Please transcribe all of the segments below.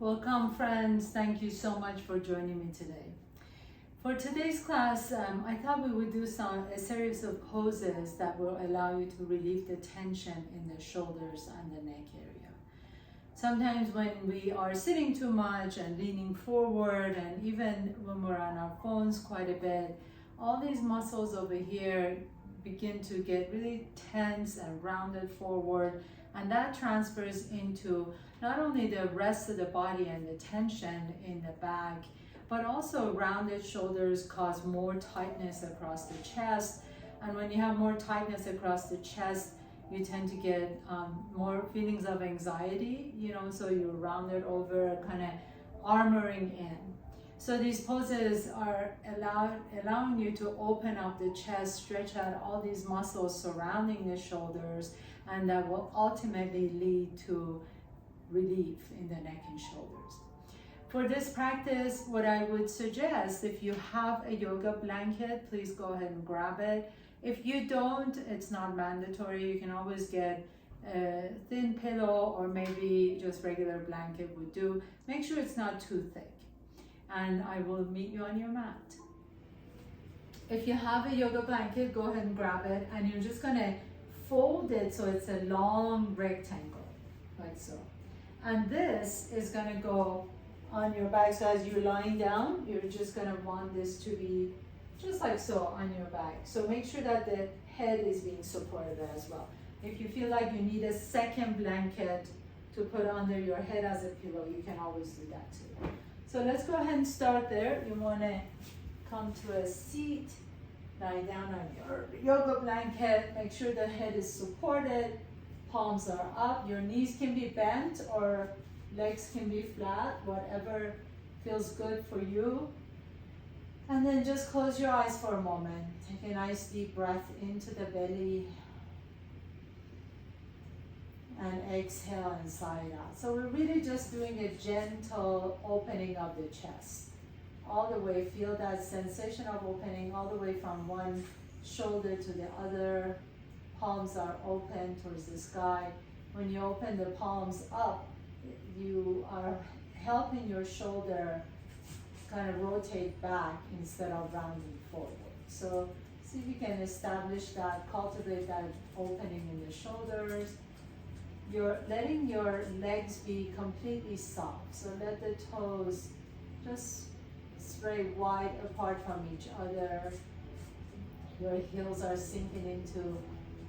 Welcome, friends. Thank you so much for joining me today. For today's class, I thought we would do a series of poses that will allow you to relieve the tension in the shoulders and the neck area. Sometimes when we are sitting too much and leaning forward, and even when we're on our phones quite a bit, all these muscles over here begin to get really tense and rounded forward, and that transfers into not only the rest of the body and the tension in the back, but also rounded shoulders cause more tightness across the chest. And when you have more tightness across the chest, you tend to get more feelings of anxiety, so you're rounded over, kind of armoring in. So these poses are allowing you to open up the chest, stretch out all these muscles surrounding the shoulders, and that will ultimately lead to relief in the neck and shoulders. For this practice, what I would suggest, if you have a yoga blanket, please go ahead and grab it. If you don't, it's not mandatory. You can always get a thin pillow, or maybe just regular blanket would do. Make sure it's not too thick. And I will meet you on your mat. If you have a yoga blanket, go ahead and grab it, and you're just gonna fold it so it's a long rectangle, like so. And this is gonna go on your back. So as you're lying down, you're just gonna want this to be just like so on your back. So make sure that the head is being supported as well. If you feel like you need a second blanket to put under your head as a pillow, you can always do that too. So let's go ahead and start there. You wanna come to a seat, lie down on your yoga blanket, make sure the head is supported, palms are up, your knees can be bent or legs can be flat, whatever feels good for you. And then just close your eyes for a moment. Take a nice deep breath into the belly and exhale and sigh it out. So we're really just doing a gentle opening of the chest. All the way, feel that sensation of opening all the way from one shoulder to the other. Palms are open towards the sky. When you open the palms up, you are helping your shoulder kind of rotate back instead of rounding forward. So see if you can establish that, cultivate that opening in the shoulders. You're letting your legs be completely soft. So let the toes just spread wide apart from each other. Your heels are sinking into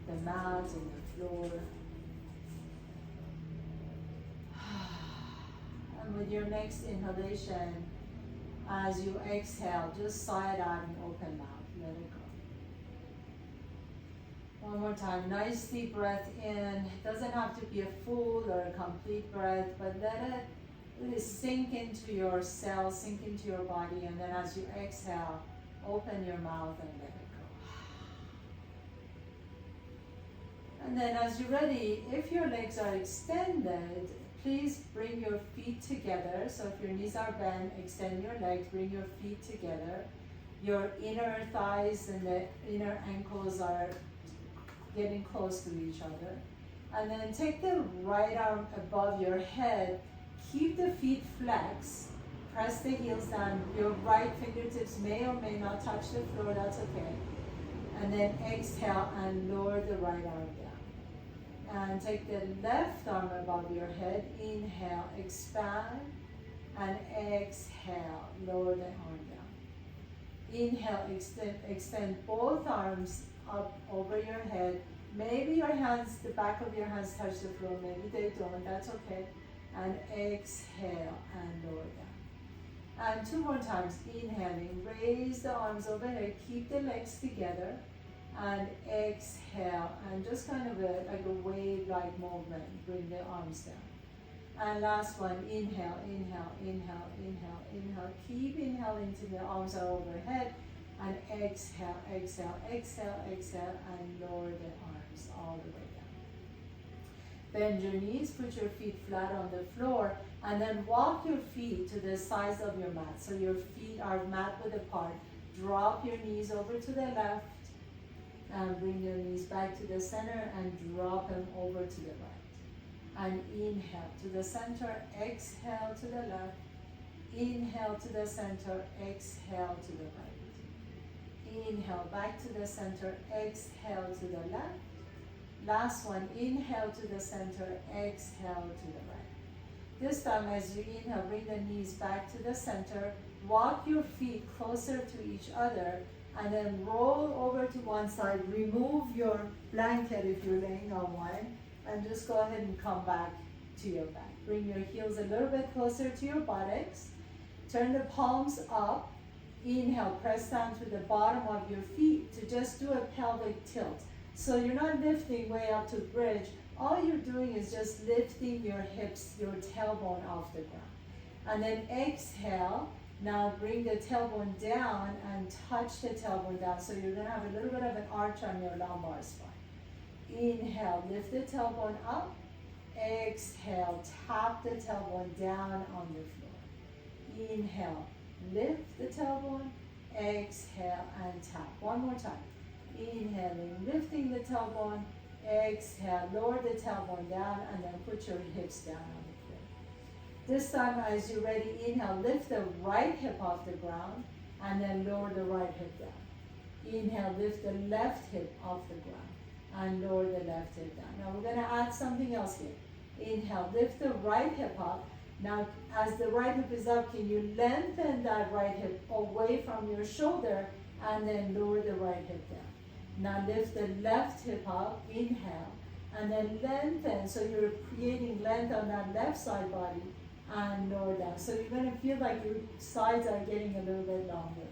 the mat and the floor. And with your next inhalation, as you exhale, just sigh it out and open mouth. Let it go. One more time. Nice deep breath in. It doesn't have to be a full or a complete breath, but let it really sink into your cells, sink into your body, and then as you exhale, open your mouth and let it go. And then as you're ready, if your legs are extended, please bring your feet together. So if your knees are bent, extend your legs, bring your feet together. Your inner thighs and the inner ankles are getting close to each other. And then take the right arm above your head. Keep the feet flexed. Press the heels down. Your right fingertips may or may not touch the floor, that's okay. And then exhale and lower the right arm down. And take the left arm above your head. Inhale, expand. And exhale, lower the arm down. Inhale, extend both arms up over your head. Maybe your hands, the back of your hands touch the floor. Maybe they don't, that's okay. And exhale and lower down. And two more times, inhaling, raise the arms overhead, keep the legs together, and exhale, and just kind of like a wave-like movement, bring the arms down. And last one, inhale, inhale, inhale, inhale, inhale. Keep inhaling till the arms are overhead, and exhale, exhale, exhale, exhale, and lower the arms all the way down. Bend your knees, put your feet flat on the floor, and then walk your feet to the sides of your mat. So your feet are mat width apart. Drop your knees over to the left, and bring your knees back to the center and drop them over to the right. and inhale to the center, exhale to the left, inhale to the center, exhale to the right. Inhale back to the center, exhale to the left. Last one, inhale to the center, exhale to the right. This time as you inhale, bring the knees back to the center, walk your feet closer to each other, and then roll over to one side, remove your blanket if you're laying on one, and just go ahead and come back to your back. Bring your heels a little bit closer to your buttocks, turn the palms up, inhale, press down to the bottom of your feet to just do a pelvic tilt. So you're not lifting way up to bridge, all you're doing is just lifting your hips, your tailbone off the ground. And then exhale, now bring the tailbone down and touch the tailbone down. So you're gonna have a little bit of an arch on your lumbar spine. Inhale, lift the tailbone up. Exhale, tap the tailbone down on the floor. Inhale, lift the tailbone. Exhale and tap. One more time. Inhaling, lifting the tailbone. Exhale, lower the tailbone down and then put your hips down on the floor. This time as you're ready, inhale, lift the right hip off the ground and then lower the right hip down. Inhale, lift the left hip off the ground and lower the left hip down. Now we're gonna add something else here. Inhale, lift the right hip up. Now as the right hip is up, can you lengthen that right hip away from your shoulder and then lower the right hip down. Now lift the left hip up, inhale, and then lengthen, so you're creating length on that left side body, and lower down. So you're gonna feel like your sides are getting a little bit longer.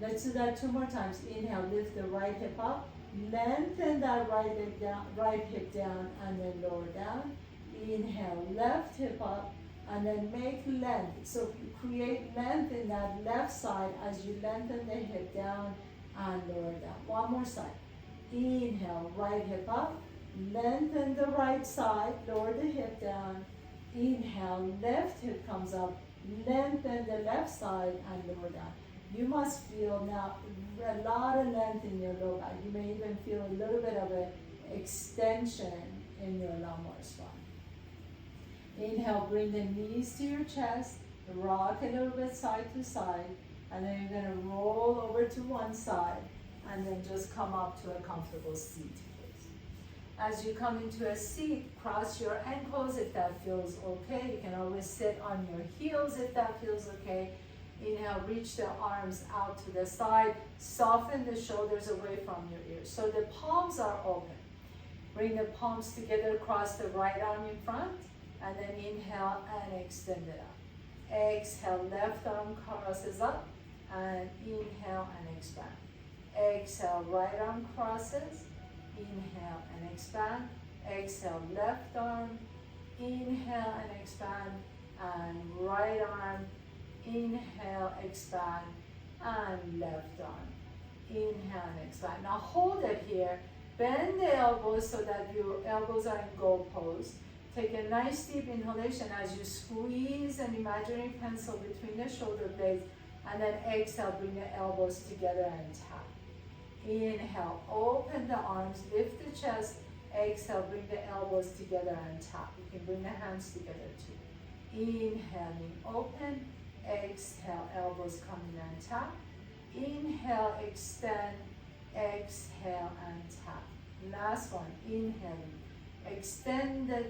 Let's do that 2 more times. Inhale, lift the right hip up, lengthen that right hip down, and then lower down. Inhale, left hip up, and then make length. So you create length in that left side as you lengthen the hip down and lower down. One more side. Inhale, right hip up, lengthen the right side, lower the hip down. Inhale, left hip comes up, lengthen the left side and lower down. You must feel now a lot of length in your low back. You may even feel a little bit of an extension in your lumbar spine. Inhale, bring the knees to your chest, rock a little bit side to side, and then you're gonna roll over to one side and then just come up to a comfortable seat, please. As you come into a seat, cross your ankles if that feels okay. You can always sit on your heels if that feels okay. Inhale, reach the arms out to the side, soften the shoulders away from your ears. So the palms are open. Bring the palms together, cross the right arm in front, and then inhale and extend it up. Exhale, left arm crosses up, and inhale and expand. Exhale, right arm crosses, inhale and expand. Exhale, left arm, inhale and expand, and right arm, inhale, expand, and left arm, inhale and expand. Now hold it here, bend the elbows so that your elbows are in goal pose. Take a nice deep inhalation as you squeeze an imaginary pencil between the shoulder blades, and then exhale, bring the elbows together and tap. Inhale, open the arms, lift the chest. Exhale, bring the elbows together and tap. You can bring the hands together too. Inhaling, open. Exhale, elbows come in and tap. Inhale, extend. Exhale and tap. Last one, inhaling. Extend the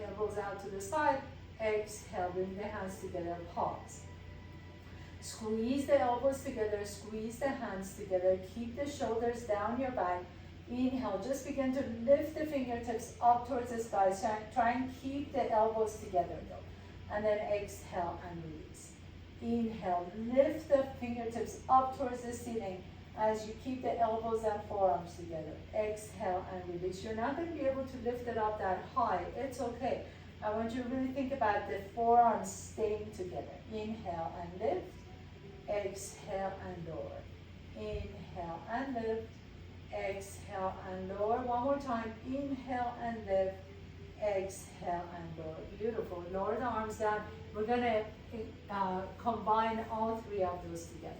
elbows out to the side. Exhale, bring the hands together, pause. Squeeze the elbows together, squeeze the hands together, keep the shoulders down your back. Inhale, just begin to lift the fingertips up towards the sky. Try and keep the elbows together though. And then exhale and release. Inhale, lift the fingertips up towards the ceiling as you keep the elbows and forearms together. Exhale and release. You're not going to be able to lift it up that high. It's okay. I want you to really think about the forearms staying together. Inhale and lift. Exhale and lower. Inhale and lift. Exhale and lower. One more time. Inhale and lift. Exhale and lower. Beautiful. Lower the arms down. We're going to combine all 3 of those together.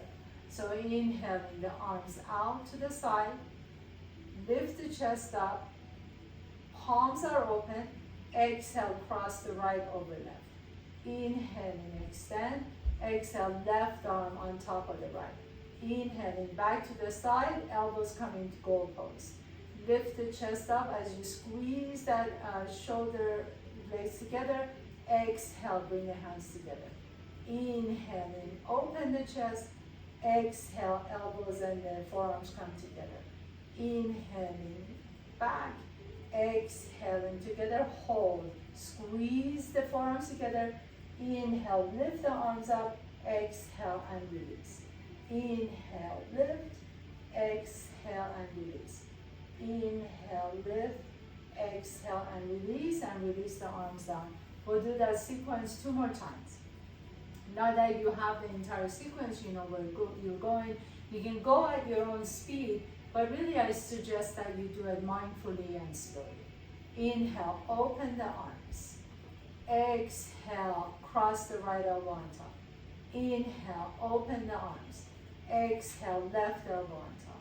So inhaling the arms out to the side. Lift the chest up. Palms are open. Exhale, cross the right over left. Inhaling, extend. Exhale, left arm on top of the right. Inhaling, back to the side, elbows coming to goal pose. Lift the chest up as you squeeze that shoulder blades together. Exhale, bring the hands together. Inhaling, open the chest. Exhale, elbows and the forearms come together. Inhaling, back. Exhaling, together, hold. Squeeze the forearms together. Inhale, lift the arms up. Exhale and release. Inhale, lift. Exhale and release. Inhale, lift. Exhale and release the arms down. We'll do that sequence 2 more times. Now that you have the entire sequence, you know where you're going. You can go at your own speed, but really I suggest that you do it mindfully and slowly. Inhale, open the arms. Exhale, cross the right elbow on top. Inhale, open the arms. Exhale, left elbow on top.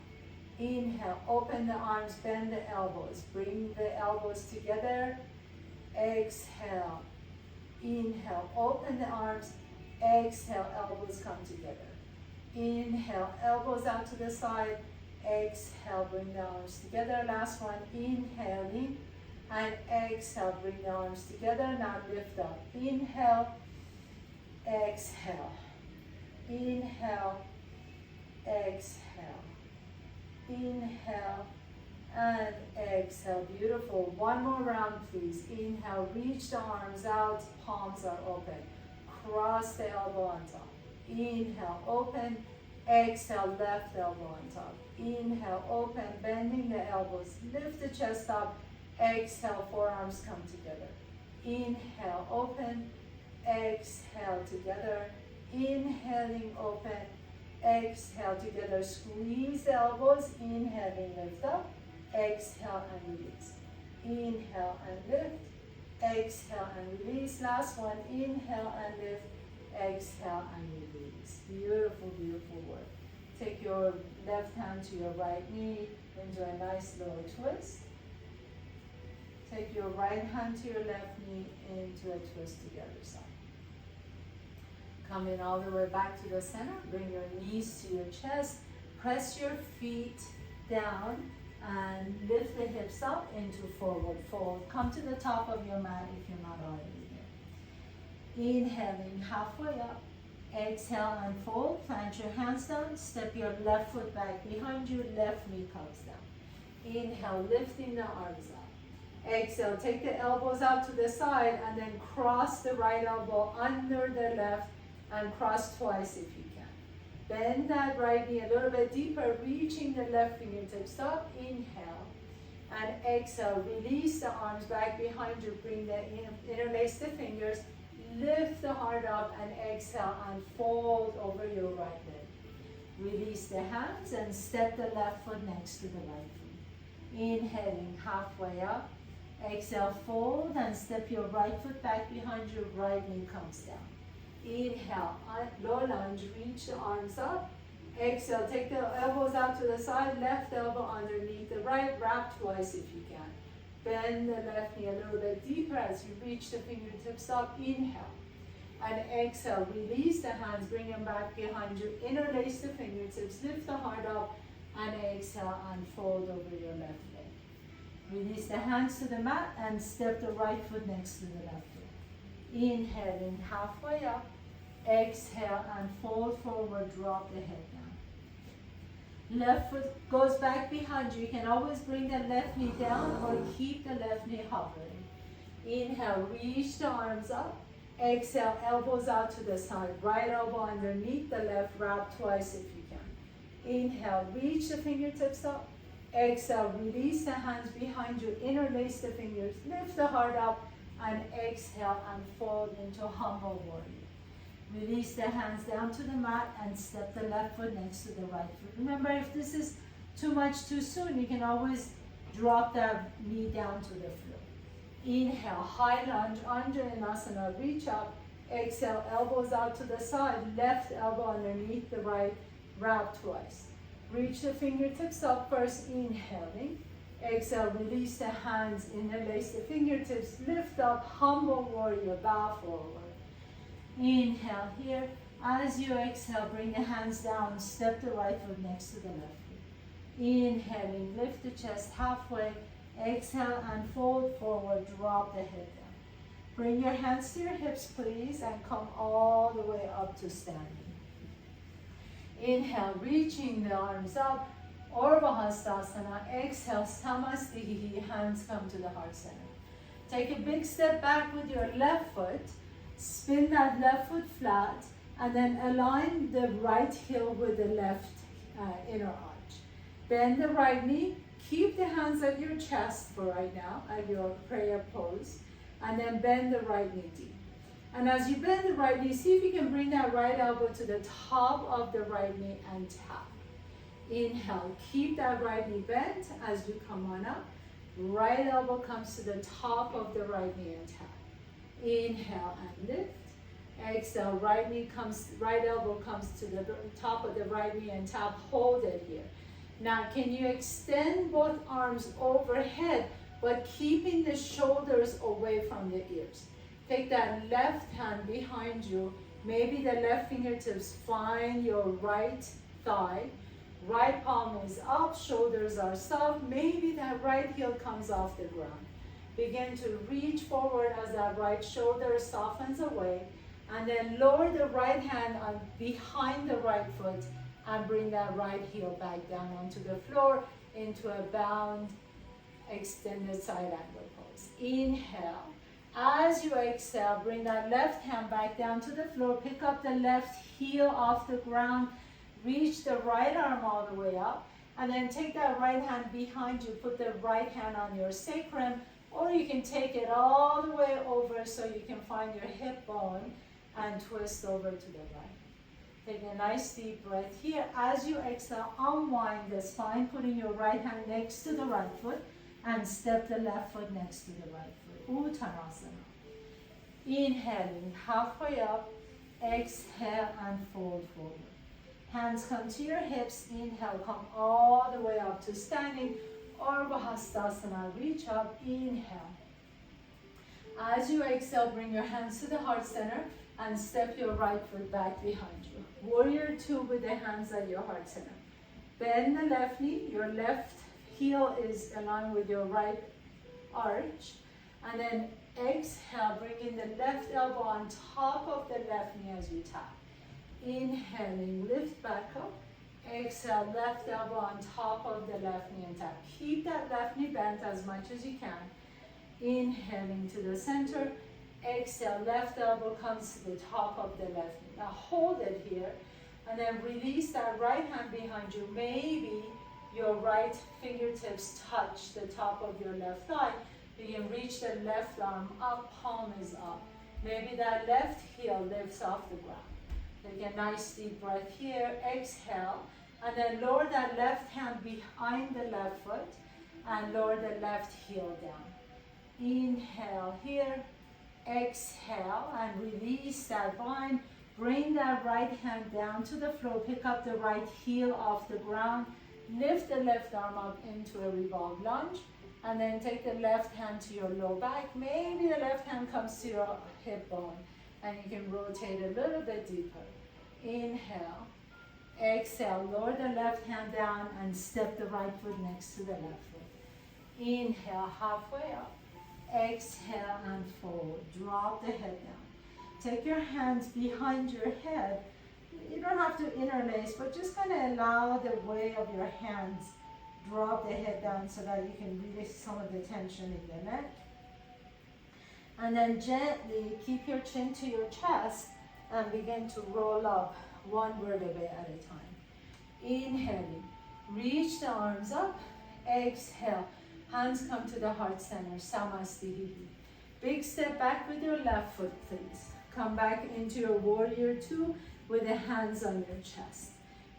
Inhale, open the arms, bend the elbows. Bring the elbows together. Exhale. Inhale, open the arms. Exhale, elbows come together. Inhale, elbows out to the side. Exhale, bring the arms together. Last one, inhaling. And exhale, bring the arms together. Now lift up. Inhale, exhale. Inhale, exhale. Inhale and exhale. Beautiful. One more round, please. Inhale, reach the arms out, palms are open. Cross the elbow on top. Inhale, open. Exhale, left elbow on top. Inhale, open, bending the elbows. Lift the chest up. Exhale, forearms come together. Inhale, open. Exhale, together. Inhaling, open. Exhale, together. Squeeze the elbows. Inhaling, lift up. Exhale and release. Inhale and lift. Exhale and release. Last one. Inhale and lift. Exhale and release. Beautiful, beautiful work. Take your left hand to your right knee into a nice little twist. Take your right hand to your left knee into a twist to the other side. Come in all the way back to the center. Bring your knees to your chest. Press your feet down and lift the hips up into forward fold. Come to the top of your mat if you're not already here. Inhaling halfway up. Exhale and fold. Plant your hands down. Step your left foot back behind you. Left knee comes down. Inhale, lifting the arms up. Exhale, take the elbows out to the side and then cross the right elbow under the left and cross twice if you can. Bend that right knee a little bit deeper, reaching the left fingertips up. Inhale and exhale. Release the arms back behind you. Bring the interlace the fingers. Lift the heart up and exhale and fold over your right leg. Release the hands and step the left foot next to the right foot. Inhaling halfway up. Exhale, fold and step your right foot back behind your right knee comes down. Inhale, low lunge, reach the arms up. Exhale, take the elbows out to the side, left elbow underneath the right, wrap twice if you can. Bend the left knee a little bit deeper as you reach the fingertips up. Inhale and exhale, release the hands, bring them back behind you. Interlace the fingertips, lift the heart up and exhale and fold over your left leg. Release the hands to the mat and step the right foot next to the left foot. Inhaling halfway up. Exhale and fold forward, drop the head down. Left foot goes back behind you. You can always bring the left knee down or keep the left knee hovering. Inhale, reach the arms up. Exhale, elbows out to the side. Right elbow underneath the left, wrap twice if you can. Inhale, reach the fingertips up. Exhale, release the hands behind you. Interlace the fingers. Lift the heart up and exhale and fold into humble warrior. Release the hands down to the mat and step the left foot next to the right foot. Remember, if this is too much too soon, you can always drop the knee down to the floor. Inhale, high lunge, Anjaneyasana, reach up. Exhale, elbows out to the side, left elbow underneath the right, wrap twice. Reach the fingertips up first, inhaling. Exhale, release the hands, interlace the fingertips, lift up, humble warrior, bow forward. Inhale here. As you exhale, bring the hands down, step the right foot next to the left foot. Inhaling, lift the chest halfway, exhale and fold forward, drop the head down. Bring your hands to your hips, please, and come all the way up to standing. Inhale, reaching the arms up, Urdhva Hastasana. Exhale, Samasthiti, hands come to the heart center. Take a big step back with your left foot, spin that left foot flat, and then align the right heel with the left inner arch. Bend the right knee, keep the hands at your chest for right now, at your prayer pose, and then bend the right knee deep. And as you bend the right knee, see if you can bring that right elbow to the top of the right knee and tap. Inhale, keep that right knee bent as you come on up. Right elbow comes to the top of the right knee and tap. Inhale and lift. Exhale, right elbow comes to the top of the right knee and tap. Hold it here. Now, can you extend both arms overhead, but keeping the shoulders away from the ears? Take that left hand behind you. Maybe the left fingertips find your right thigh. Right palm is up, shoulders are soft. Maybe that right heel comes off the ground. Begin to reach forward as that right shoulder softens away. And then lower the right hand on behind the right foot and bring that right heel back down onto the floor into a bound extended side angle pose. Inhale. As you exhale, bring that left hand back down to the floor. Pick up the left heel off the ground. Reach the right arm all the way up. And then take that right hand behind you. Put the right hand on your sacrum. Or you can take it all the way over so you can find your hip bone and twist over to the right. Take a nice deep breath here. As you exhale, unwind the spine, putting your right hand next to the right foot and step the left foot next to the right foot. Uttanasana. Inhaling, halfway up, exhale and fold forward. Hands come to your hips. Inhale, come all the way up to standing. Urdhva Hastasana, reach up, inhale. As you exhale, bring your hands to the heart center and step your right foot back behind you. Warrior two with the hands at your heart center. Bend the left knee, your left heel is aligned with your right arch. And then exhale, bring in the left elbow on top of the left knee as you tap. Inhaling, lift back up. Exhale, left elbow on top of the left knee and tap. Keep that left knee bent as much as you can. Inhaling to the center. Exhale, left elbow comes to the top of the left knee. Now hold it here and then release that right hand behind you. Maybe your right fingertips touch the top of your left thigh. You can reach the left arm up, palm is up. Maybe that left heel lifts off the ground. Take a nice deep breath here. Exhale. And then lower that left hand behind the left foot and lower the left heel down. Inhale here. Exhale and release that bind. Bring that right hand down to the floor. Pick up the right heel off the ground. Lift the left arm up into a revolved lunge. And then take the left hand to your low back. Maybe the left hand comes to your hip bone. And you can rotate a little bit deeper. Inhale. Exhale. Lower the left hand down and step the right foot next to the left foot. Inhale, halfway up. Exhale and fold. Drop the head down. Take your hands behind your head. You don't have to interlace, but just kind of allow the weight of your hands drop the head down so that you can release some of the tension in the neck. And then gently keep your chin to your chest and begin to roll up one vertebrae at a time. Inhaling, reach the arms up. Exhale, hands come to the heart center, Samasthiti. Big step back with your left foot, please. Come back into your warrior two with the hands on your chest.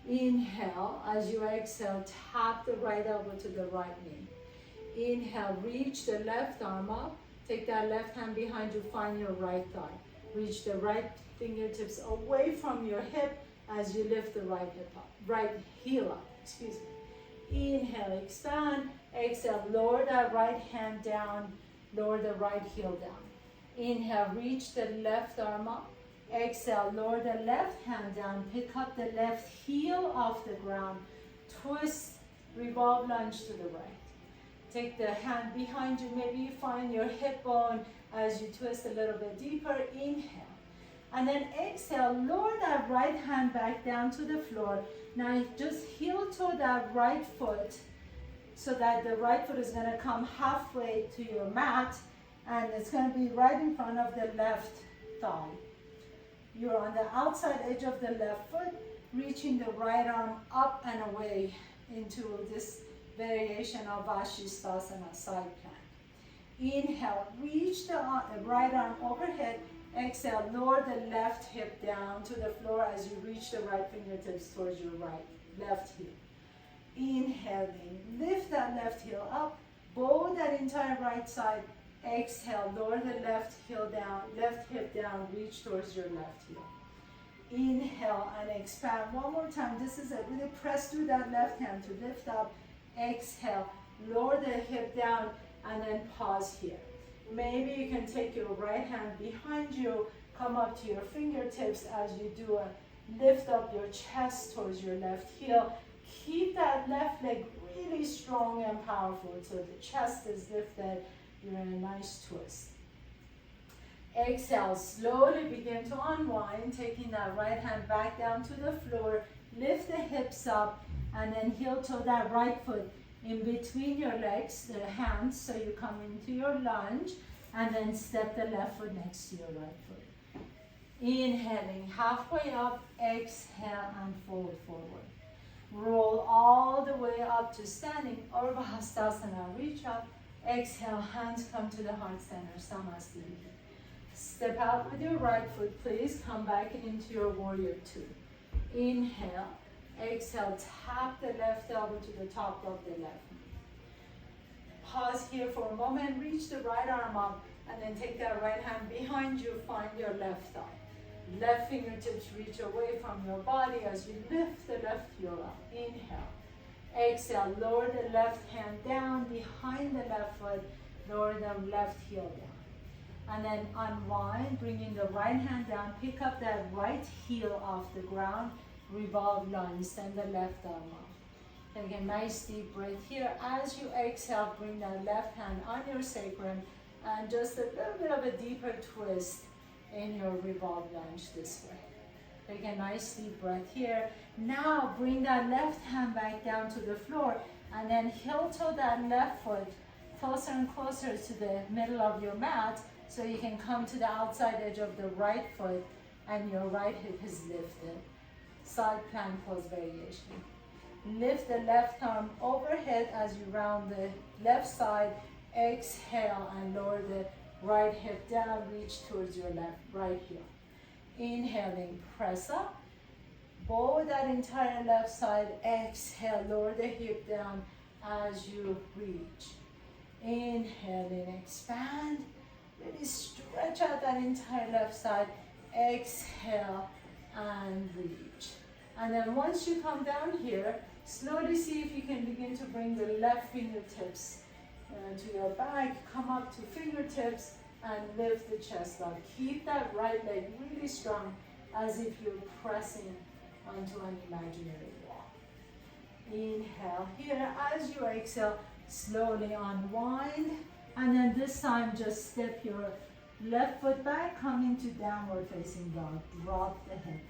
Inhale, as you exhale, tap the right elbow to the right knee. Inhale, reach the left arm up. Take that left hand behind you, find your right thigh. Reach the right fingertips away from your hip as you lift the right hip up, right heel up, excuse Inhale, expand. Exhale, lower that right hand down, lower the right heel down. Inhale, reach the left arm up. Exhale, lower the left hand down, pick up the left heel off the ground, twist, revolve lunge to the right. Take the hand behind you, maybe you find your hip bone as you twist a little bit deeper. Inhale. And then exhale, lower that right hand back down to the floor. Now just heel toe that right foot so that the right foot is going to come halfway to your mat and it's going to be right in front of the left thigh. You're on the outside edge of the left foot, reaching the right arm up and away into this variation of Vashisthasana, side plank. Inhale, reach the right arm overhead. Exhale, lower the left hip down to the floor as you reach the right fingertips towards your left heel. Inhaling, lift that left heel up, bow that entire right side. Exhale, lower the left heel down, left hip down, reach towards your left heel. Inhale and expand one more time. This is it. Really press through that left hand to lift up. Exhale, lower the hip down and then pause here. Maybe you can take your right hand behind you, come up to your fingertips as you do a lift up your chest towards your left heel. Keep that left leg really strong and powerful so the chest is lifted. You're in a nice twist. Exhale, slowly begin to unwind, taking that right hand back down to the floor. Lift the hips up and then heel toe that right foot in between your legs, the hands, so you come into your lunge and then step the left foot next to your right foot. Inhaling, halfway up, exhale and fold forward. Roll all the way up to standing, Urdhva Hastasana, reach up. Exhale, hands come to the heart center, Samasthiti. Step out with your right foot, please. Come back into your warrior two. Inhale, exhale, tap the left elbow to the top of the left knee. Pause here for a moment, reach the right arm up, and then take that right hand behind you, find your left thigh. Left fingertips reach away from your body as you lift the left heel up. Inhale. Exhale, lower the left hand down behind the left foot, lower the left heel down. And then unwind, bringing the right hand down, pick up that right heel off the ground, revolve lunge, send the left arm up. Take a nice deep breath here. As you exhale, bring that left hand on your sacrum and just a little bit of a deeper twist in your revolve lunge this way. Take a nice deep breath here. Now bring that left hand back down to the floor and then heel toe that left foot closer and closer to the middle of your mat so you can come to the outside edge of the right foot and your right hip is lifted. Side plank pose variation. Lift the left arm overhead as you round the left side. Exhale and lower the right hip down, reach towards your right heel. Inhaling, press up, bow that entire left side. Exhale, lower the hip down as you reach. Inhaling, expand, really stretch out that entire left side. Exhale and reach. And then once you come down here, slowly see if you can begin to bring the left fingertips to your back, come up to fingertips and lift the chest up. Keep that right leg really strong as if you're pressing onto an imaginary wall. Inhale here. As you exhale, slowly unwind. And then this time just step your left foot back, come into downward facing dog. Drop the head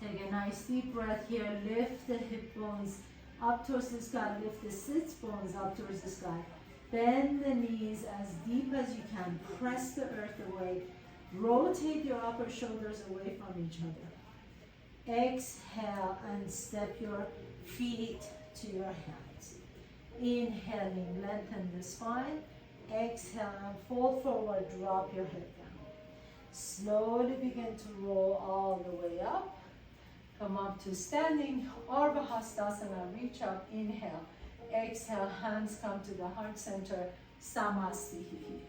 down. Take a nice deep breath here. Lift the hip bones up towards the sky. Lift the sits bones up towards the sky. Bend the knees as deep as you can. Press the earth away. Rotate your upper shoulders away from each other. Exhale and step your feet to your hands. Inhaling, lengthen the spine. Exhale and fold forward, drop your head down. Slowly begin to roll all the way up. Come up to standing, Urdhva Hastasana, reach up, inhale. Exhale, hands come to the heart center, Samasthiti.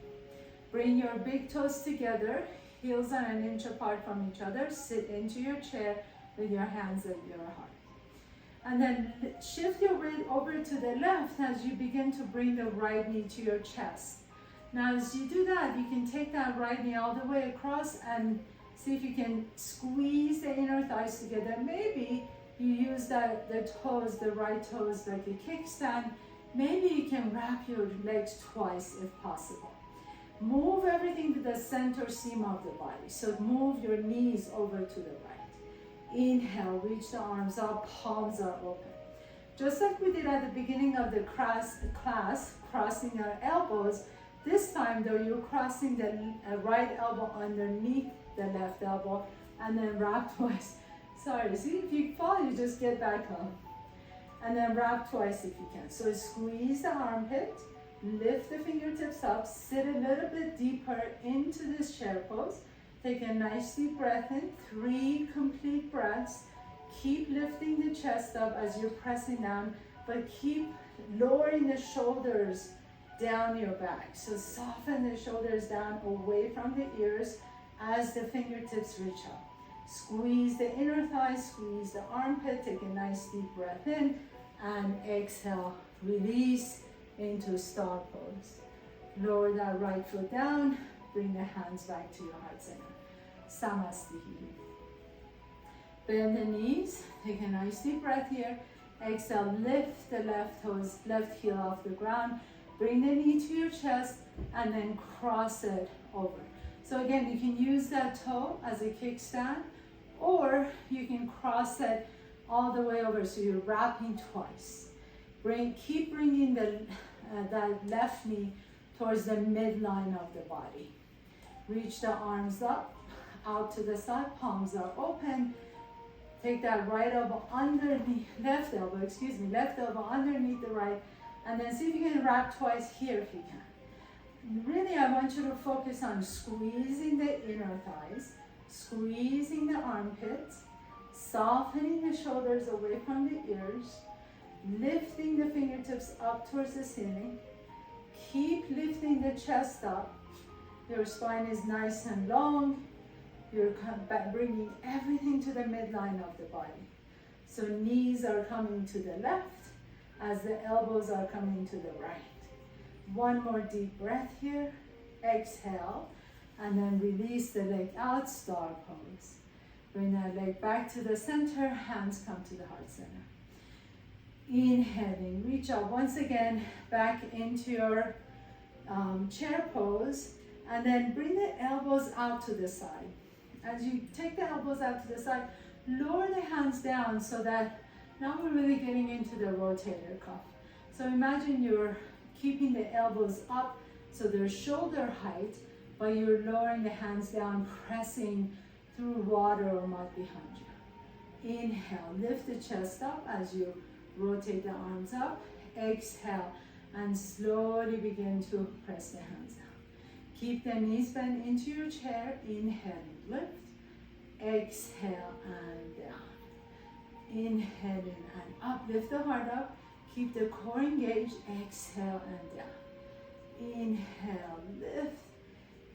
Bring your big toes together, heels are an inch apart from each other. Sit into your chair with your hands at your heart. And then shift your weight over to the left as you begin to bring the right knee to your chest. Now as you do that, you can take that right knee all the way across and see if you can squeeze the inner thighs together. Maybe you use the toes, the right toes like a kickstand. Maybe you can wrap your legs twice if possible. Move everything to the center seam of the body. So move your knees over to the right. Inhale, reach the arms up, palms are open. Just like we did at the beginning of the class, crossing our elbows, this time though, you're crossing the right elbow underneath the left elbow and then wrap twice. Sorry, see, if you fall, you just get back up. And then wrap twice if you can. So squeeze the armpit, lift the fingertips up, sit a little bit deeper into this chair pose. Take a nice deep breath in, 3 complete breaths. Keep lifting the chest up as you're pressing down, but keep lowering the shoulders down your back. So soften the shoulders down away from the ears as the fingertips reach up. Squeeze the inner thigh, squeeze the armpit, take a nice deep breath in, and exhale, release into star pose. Lower that right foot down, bring the hands back to your heart center. Samastiti. Bend the knees, take a nice deep breath here. Exhale, lift the left heel off the ground. Bring the knee to your chest and then cross it over. So again, you can use that toe as a kickstand, or you can cross it all the way over, so you're wrapping twice. Keep bringing that left knee towards the midline of the body. Reach the arms up, out to the side, palms are open. Take that right elbow underneath, left elbow underneath the right, and then see if you can wrap twice here if you can. Really, I want you to focus on squeezing the inner thighs, squeezing the armpits, softening the shoulders away from the ears, lifting the fingertips up towards the ceiling. Keep lifting the chest up. Your spine is nice and long. You're bringing everything to the midline of the body. So knees are coming to the left as the elbows are coming to the right. One more deep breath here. Exhale, and then release the leg out, star pose. Bring that leg back to the center, hands come to the heart center. Inhaling, reach up once again back into your chair pose, and then bring the elbows out to the side. As you take the elbows out to the side, lower the hands down so that now we're really getting into the rotator cuff. So imagine you're keeping the elbows up so they're shoulder height, but you're lowering the hands down, pressing through water or mud behind you. Inhale, lift the chest up as you rotate the arms up. Exhale, and slowly begin to press the hands down. Keep the knees bent into your chair. Inhaling, lift. Exhale and down. Inhaling and up. Lift the heart up. Keep the core engaged. Exhale and down. Inhale, lift.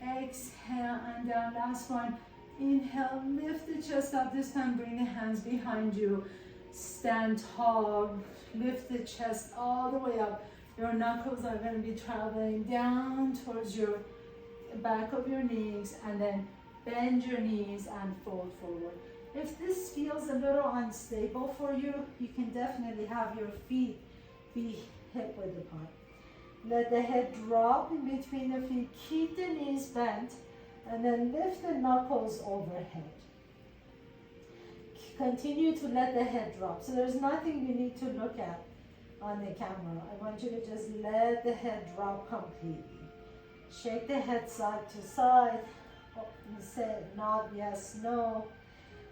Exhale and down. Last one. Inhale, lift the chest up. This time bring the hands behind you. Stand tall. Lift the chest all the way up. Your knuckles are going to be traveling down towards your back of your knees, and then bend your knees and fold forward. If this feels a little unstable for you, you can definitely have your feet be hip width apart. Let the head drop in between the feet. Keep the knees bent, and then lift the knuckles overhead. Continue to let the head drop. So there's nothing you need to look at on the camera. I want you to just let the head drop completely. Shake the head side to side. Say nod, yes, no.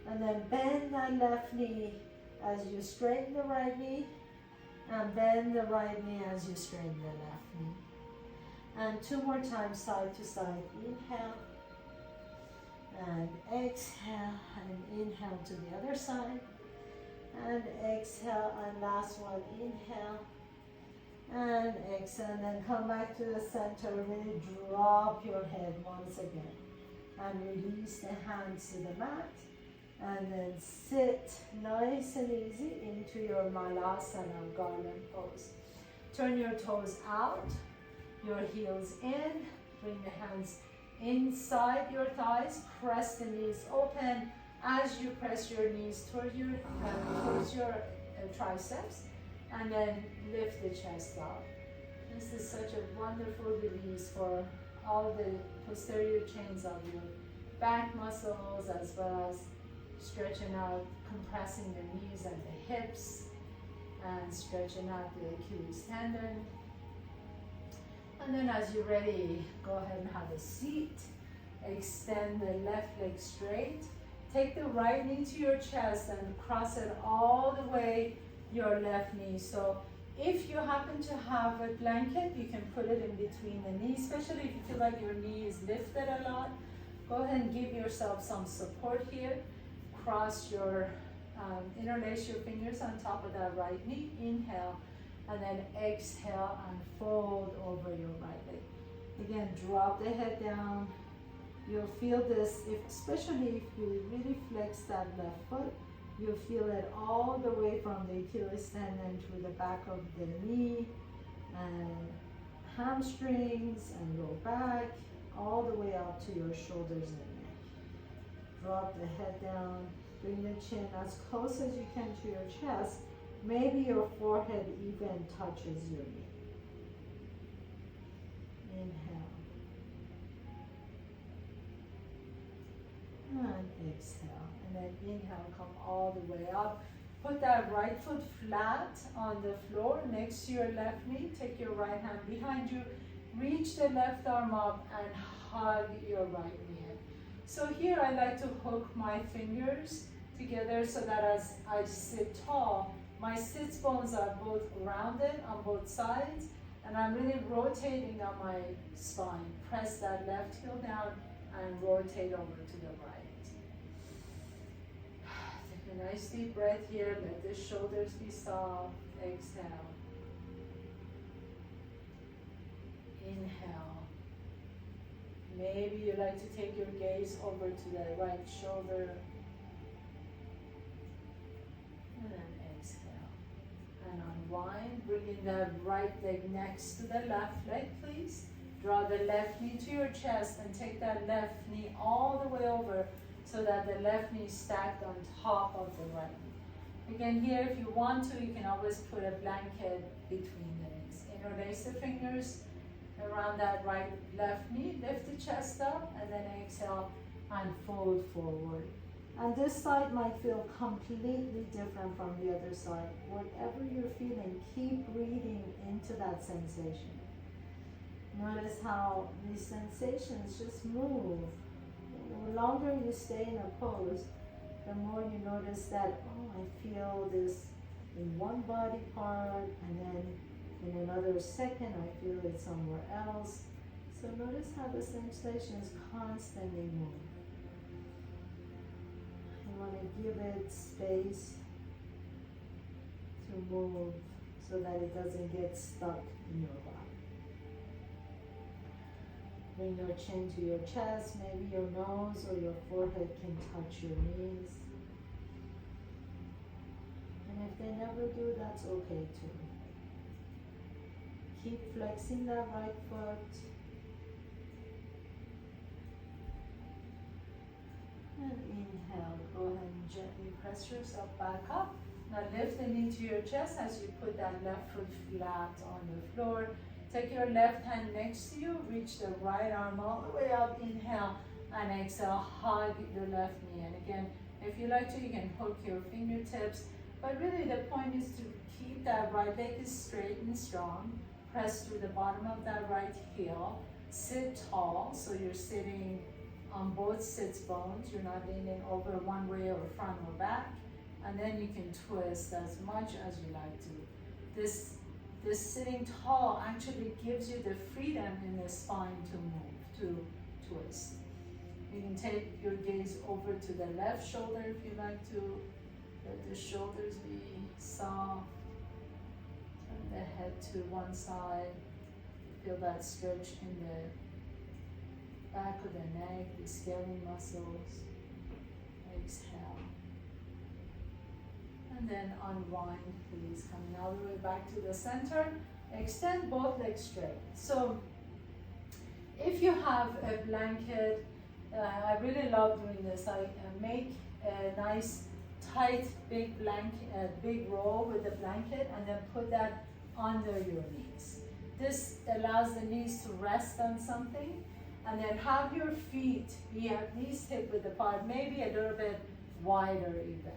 And then bend that left knee as you straighten the right knee. And bend the right knee as you straighten the left knee. And 2 more times, side to side. Inhale. And exhale. And inhale to the other side. And exhale. And last one. Inhale. And exhale. And then come back to the center. Really drop your head once again. And release the hands to the mat. And then sit nice and easy into your Malasana garland pose. Turn your toes out, your heels in, bring the hands inside your thighs, press the knees open as you press your knees towards your triceps, and then lift the chest up. This is such a wonderful release for all the posterior chains of your back muscles, as well as stretching out, compressing the knees and the hips, and stretching out the Achilles tendon. And then as you're ready, go ahead and have a seat. Extend the left leg straight. Take the right knee to your chest and cross it all the way your left knee. So if you happen to have a blanket, you can put it in between the knees, especially if you feel like your knee is lifted a lot. Go ahead and give yourself some support here. Cross your, interlace your fingers on top of that right knee. Inhale, and then exhale and fold over your right leg. Again, drop the head down. You'll feel this, especially if you really flex that left foot, you'll feel it all the way from the Achilles tendon to the back of the knee and hamstrings and low back, all the way up to your shoulders and neck. Drop the head down, bring the chin as close as you can to your chest. Maybe your forehead even touches your knee. Inhale. And exhale. And then inhale, come all the way up. Put that right foot flat on the floor next to your left knee. Take your right hand behind you. Reach the left arm up and hug your right knee in. So here I like to hook my fingers together so that as I sit tall, my sits bones are both rounded on both sides, and I'm really rotating on my spine. Press that left heel down and rotate over to the right. Take a nice deep breath here. Let the shoulders be soft. Exhale. Inhale. Maybe you like to take your gaze over to the right shoulder. And then exhale. And unwind, bringing the right leg next to the left leg, please. Draw the left knee to your chest and take that left knee all the way over so that the left knee is stacked on top of the right knee. Again, here, if you want to, you can always put a blanket between the knees. Interlace the fingers around that left knee, lift the chest up, and then exhale and fold forward. And this side might feel completely different from the other side. Whatever you're feeling, keep breathing into that sensation. Notice how these sensations just move. The longer you stay in a pose, the more you notice that, oh, I feel this in one body part, and then in another second I feel it somewhere else. So notice how the sensations constantly move. You want to give it space to move so that it doesn't get stuck in your body. Bring your chin to your chest, maybe your nose or your forehead can touch your knees. And if they never do, that's okay too. Keep flexing that right foot. And inhale, go ahead and gently press yourself back up. Now lift the knee to your chest as you put that left foot flat on the floor. Take your left hand next to you, reach the right arm all the way up, inhale, and exhale, hug the left knee. And again, if you like to, you can hook your fingertips, but really the point is to keep that right leg straight and strong. Press through the bottom of that right heel. Sit tall, so you're sitting on both sits bones. You're not leaning over one way or front or back. And then you can twist as much as you like to. This sitting tall actually gives you the freedom in the spine to move, to twist. You can take your gaze over to the left shoulder if you like to. Let the shoulders be soft. Turn the head to one side. Feel that stretch in the back of the neck, the scaling muscles. Exhale. and then unwind, release, coming all the way back to the center. Extend both legs straight. So if you have a blanket, I really love doing this. I make a nice tight big blanket, big roll with the blanket, and then put that under your knees. This allows the knees to rest on something, and then have your feet be at least hip width apart, maybe a little bit wider even.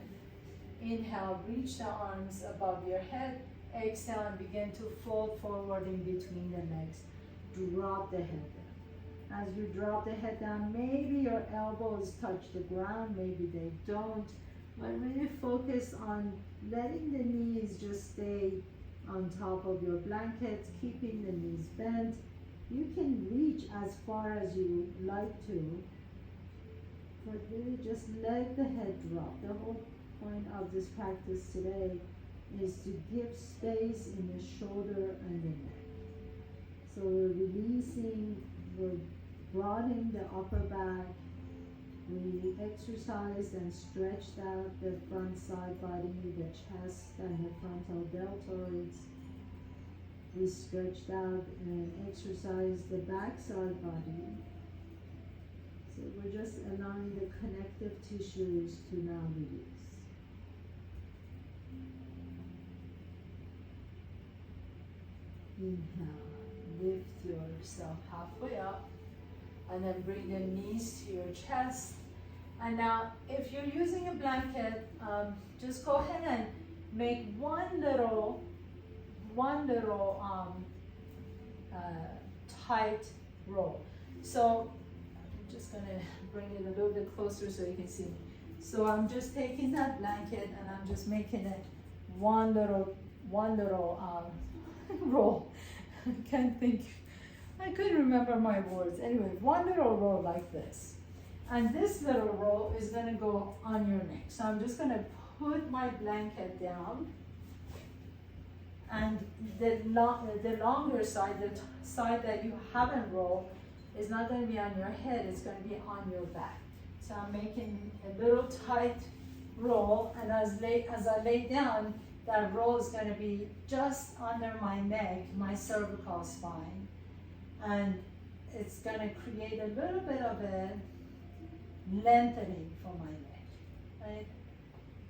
Inhale, reach the arms above your head. Exhale and begin to fold forward in between the legs. Drop the head down. As you drop the head down, maybe your elbows touch the ground, maybe they don't, but really focus on letting the knees just stay on top of your blanket, keeping the knees bent. You can reach as far as you like to, but really just let the head drop. The whole point of this practice today is to give space in the shoulder and the neck. So we're releasing, we're broadening the upper back. We exercised and stretched out the front side body, the chest and the frontal deltoids. We stretched out and exercised the back side body. So we're just allowing the connective tissues to now release. Inhale, lift yourself halfway up, and then bring the knees to your chest. And now, if you're using a blanket, just go ahead and make one little tight roll. So I'm just gonna bring it a little bit closer so you can see. So I'm just taking that blanket and I'm just making it one little roll. I couldn't remember my words. Anyway, one little roll like this. And this little roll is gonna go on your neck. So I'm just gonna put my blanket down, and the longer side, the side that you haven't rolled, is not gonna be on your head, it's gonna be on your back. So I'm making a little tight roll, and as I lay down, that roll is gonna be just under my neck, my cervical spine. And it's gonna create a little bit of a lengthening for my neck, right?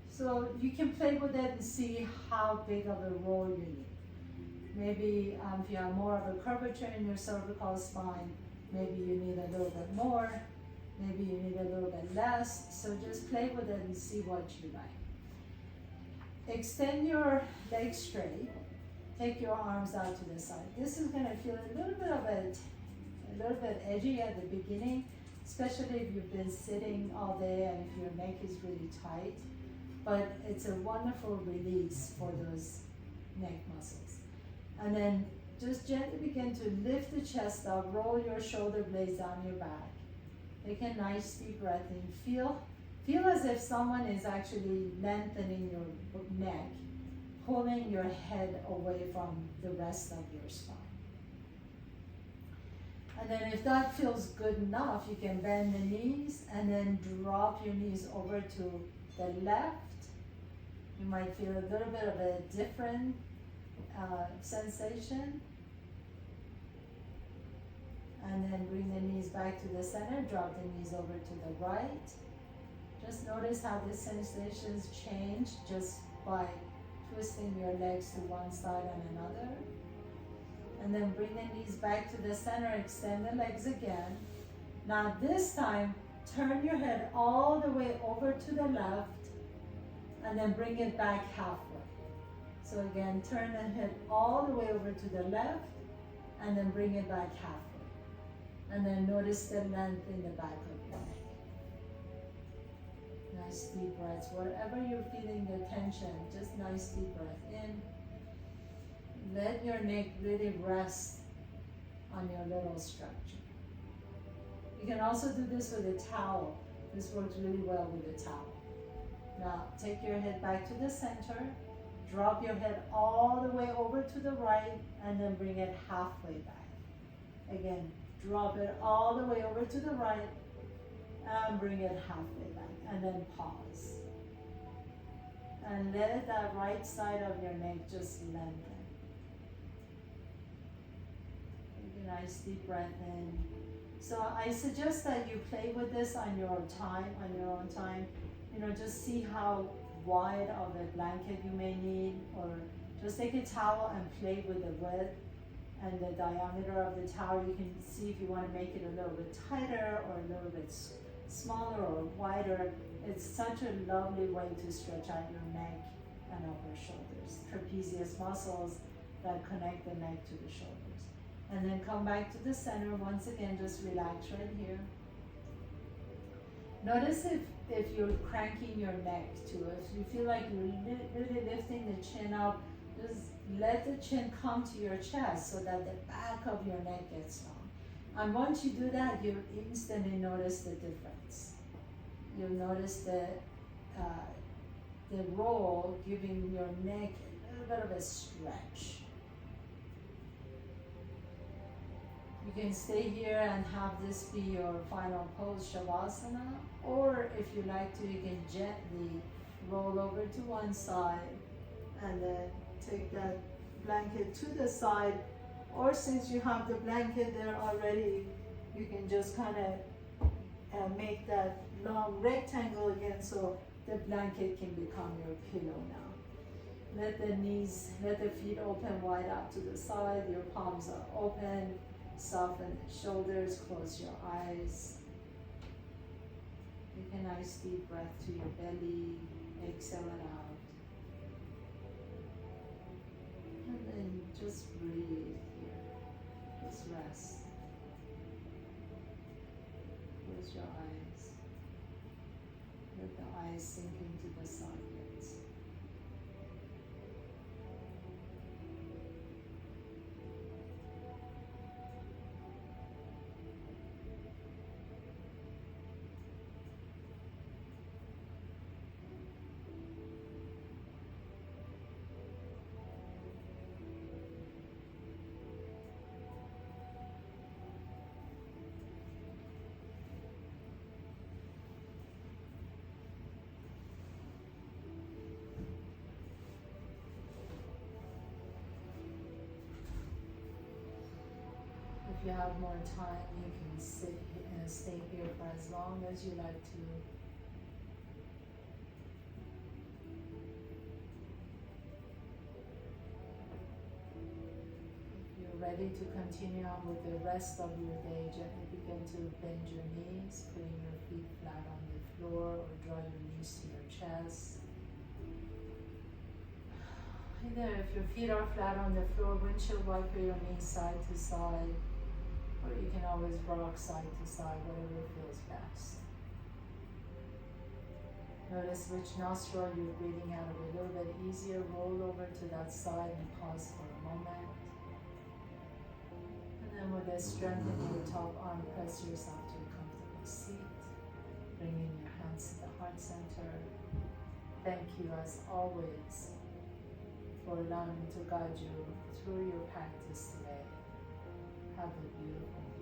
So you can play with it and see how big of a roll you need. Maybe if you have more of a curvature in your cervical spine, maybe you need a little bit more, maybe you need a little bit less. So just play with it and see what you like. Extend your legs straight. Take your arms out to the side. This is gonna feel a little bit edgy at the beginning, especially if you've been sitting all day and if your neck is really tight. But it's a wonderful release for those neck muscles. And then just gently begin to lift the chest up, roll your shoulder blades down your back. Take a nice deep breath in. Feel as if someone is actually lengthening your neck, pulling your head away from the rest of your spine. And then if that feels good enough, you can bend the knees and then drop your knees over to the left. You might feel a little bit of a different sensation. And then bring the knees back to the center, drop the knees over to the right. Just notice how the sensations change just by twisting your legs to one side and another. And then bring the knees back to the center, extend the legs again. Now this time, turn your head all the way over to the left, and then bring it back halfway. So again, turn the head all the way over to the left, and then bring it back halfway. And then notice the length in the back of your neck. Nice deep breaths. Wherever you're feeling the tension, just nice deep breath in. Let your neck really rest on your little structure. You can also do this with a towel. This works really well with a towel. Now take your head back to the center. Drop your head all the way over to the right, and then bring it halfway back. Again, drop it all the way over to the right and bring it halfway back, and then pause. and let that right side of your neck just lengthen. Take a nice deep breath in. So I suggest that you play with this on your own time. You know, just see how wide of a blanket you may need, or just take a towel and play with the width and the diameter of the towel. You can see if you want to make it a little bit tighter or a little bit smaller or wider. It's such a lovely way to stretch out your neck and upper shoulders. Trapezius muscles that connect the neck to the shoulders. And then come back to the center. Once again, just relax right here. Notice if you're cranking your neck too. If you feel like you're really lifting the chin up, just let the chin come to your chest so that the back of your neck gets long. And once you do that, you'll instantly notice the difference. You'll notice the roll giving your neck a little bit of a stretch. You can stay here and have this be your final pose, Shavasana, or if you like to, you can gently roll over to one side and then take that blanket to the side, or since you have the blanket there already, you can just kind of make that long rectangle again so the blanket can become your pillow now. Let the knees, let the feet open wide out to the side, your palms are open. Soften the shoulders, close your eyes. Take a nice deep breath to your belly, exhale it out. And then just breathe here, just rest. Close your eyes. Let the eyes sink into the sockets. If you have more time, you can stay here for as long as you like to. If you're ready to continue on with the rest of your day, gently begin to bend your knees, putting your feet flat on the floor, or draw your knees to your chest. Either if your feet are flat on the floor, windshield wiper your knees side to side. Or you can always rock side to side, whatever feels best. Notice which nostril you're breathing out of a little bit easier. Roll over to that side and pause for a moment. And then with a strength in your top arm, press yourself to a comfortable seat. Bringing your hands to the heart center. Thank you as always for allowing me to guide you through your practice today. Have a beautiful day.